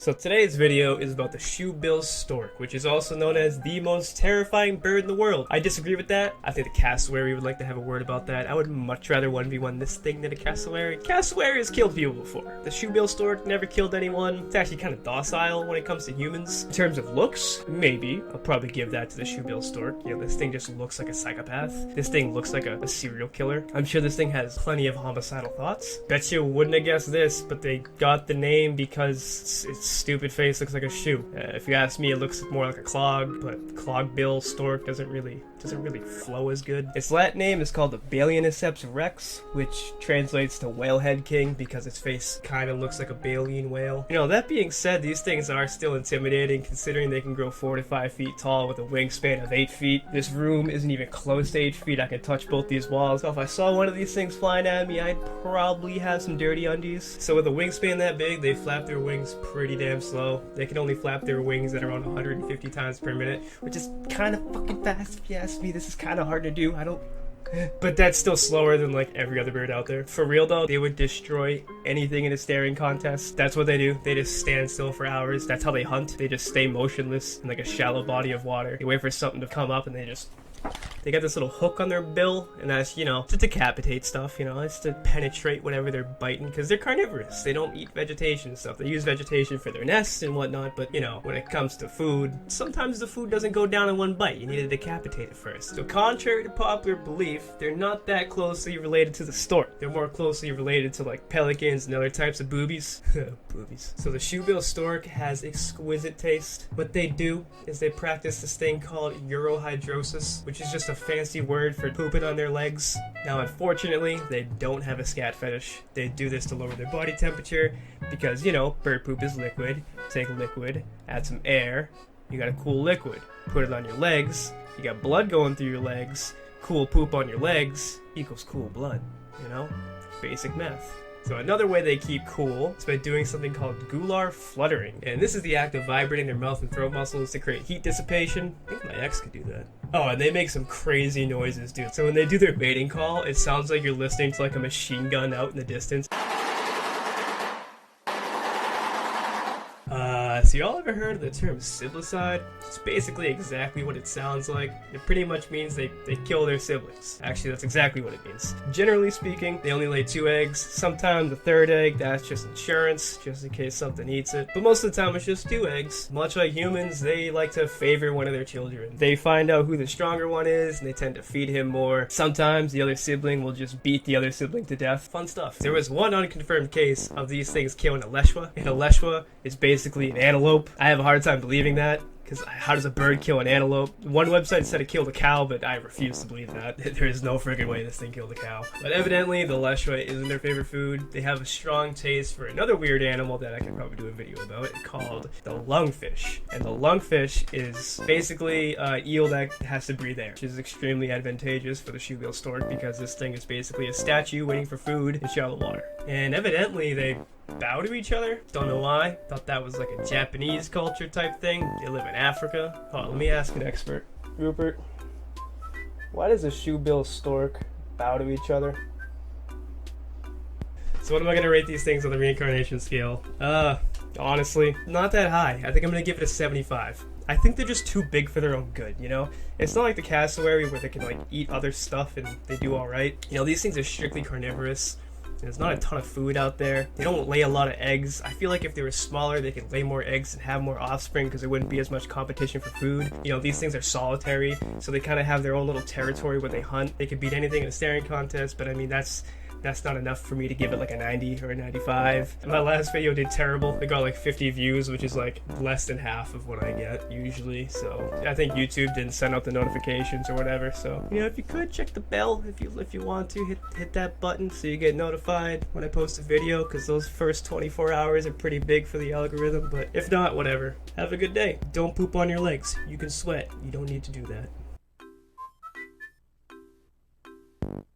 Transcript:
So today's video is about the Shoebill Stork, which is also known as the most terrifying bird in the world. I disagree with that. I think the cassowary would like to have a word about that. I would much rather 1v1 this thing than a cassowary. Cassowary has killed people before. The Shoebill Stork never killed anyone. It's actually kind of docile when it comes to humans. In terms of looks, maybe. I'll probably give that to the Shoebill Stork. You know, this thing just looks like a psychopath. This thing looks like a serial killer. I'm sure this thing has plenty of homicidal thoughts. Bet you wouldn't have guessed this, but they got the name because its stupid face looks like a shoe. If you ask me, it looks more like a clog, but clogbill stork doesn't really flow as good. Its Latin name is called the Balaeniceps rex, which translates to whalehead king because its face kind of looks like a baleen whale. You know, that being said, these things are still intimidating considering they can grow 4 to 5 feet tall with a wingspan of 8 feet. This room isn't even close to 8 feet. I can touch both these walls. So if I saw one of these things flying at me, I'd probably have some dirty undies. So with a wingspan that big, they flap their wings pretty damn slow. They can only flap their wings at around 150 times per minute, which is kind of fucking fast if you ask me. This is kind of hard to do. But that's still slower than like every other bird out there. For real though, they would destroy anything in a staring contest. That's what they do. They just stand still for hours. That's how they hunt. They just stay motionless in like a shallow body of water. They wait for something to come up and they got this little hook on their bill, and that's, you know, to decapitate stuff, you know, it's to penetrate whatever they're biting, because they're carnivorous. They don't eat vegetation and stuff. They use vegetation for their nests and whatnot, but, you know, when it comes to food, sometimes the food doesn't go down in one bite. You need to decapitate it first. So contrary to popular belief, they're not that closely related to the stork. They're more closely related to, like, pelicans and other types of boobies. Boobies. So the Shoebill stork has exquisite taste. What they do is they practice this thing called urohydrosis, which is just a fancy word for pooping on their legs. Now, unfortunately, they don't have a scat fetish. They do this to lower their body temperature because, you know, bird poop is liquid. Take a liquid, add some air, you got a cool liquid. Put it on your legs, you got blood going through your legs. Cool poop on your legs equals cool blood, you know? Basic math. So another way they keep cool is by doing something called Gular Fluttering. And this is the act of vibrating their mouth and throat muscles to create heat dissipation. I think my ex could do that. Oh, and they make some crazy noises, dude. So when they do their mating call, it sounds like you're listening to like a machine gun out in the distance. So y'all ever heard of the term siblicide? It's basically exactly what it sounds like. It pretty much means they kill their siblings. Actually, that's exactly what it means. Generally speaking, they only lay 2 eggs. Sometimes a 3rd egg, that's just insurance, just in case something eats it. But most of the time it's just 2 eggs. Much like humans, they like to favor one of their children. They find out who the stronger one is, and they tend to feed him more. Sometimes the other sibling will just beat the other sibling to death. Fun stuff. There was one unconfirmed case of these things killing a leshwa, and a leshwa is basically an antelope. I have a hard time believing that, because how does a bird kill an antelope? One website said it killed a cow, but I refuse to believe that. There is no friggin' way this thing killed a cow. But evidently, the leshwa isn't their favorite food. They have a strong taste for another weird animal that I could probably do a video about, called the lungfish. And the lungfish is basically an eel that has to breathe air, which is extremely advantageous for the Shoebill stork because this thing is basically a statue waiting for food in shallow water. And evidently, they bow to each other. Don't know why. Thought that was like a Japanese culture type thing. They live in Africa. Oh, let me ask an expert. Rupert, why does a Shoebill stork bow to each other? So what am I going to rate these things on the reincarnation scale? Honestly, not that high. I think I'm going to give it a 75. I think they're just too big for their own good, you know? It's not like the cassowary where they can like eat other stuff and they do alright. You know, these things are strictly carnivorous. There's not a ton of food out there. They don't lay a lot of eggs. I feel like if they were smaller, they could lay more eggs and have more offspring because there wouldn't be as much competition for food. You know, these things are solitary, so they kind of have their own little territory where they hunt. They could beat anything in a staring contest, but I mean, that's not enough for me to give it like a 90 or a 95. And my last video did terrible. It got like 50 views, which is like less than half of what I get usually. So I think YouTube didn't send out the notifications or whatever. So, you know, if you could check the bell if you want to hit that button so you get notified when I post a video, because those first 24 hours are pretty big for the algorithm. But if not, whatever. Have a good day. Don't poop on your legs. You can sweat. You don't need to do that.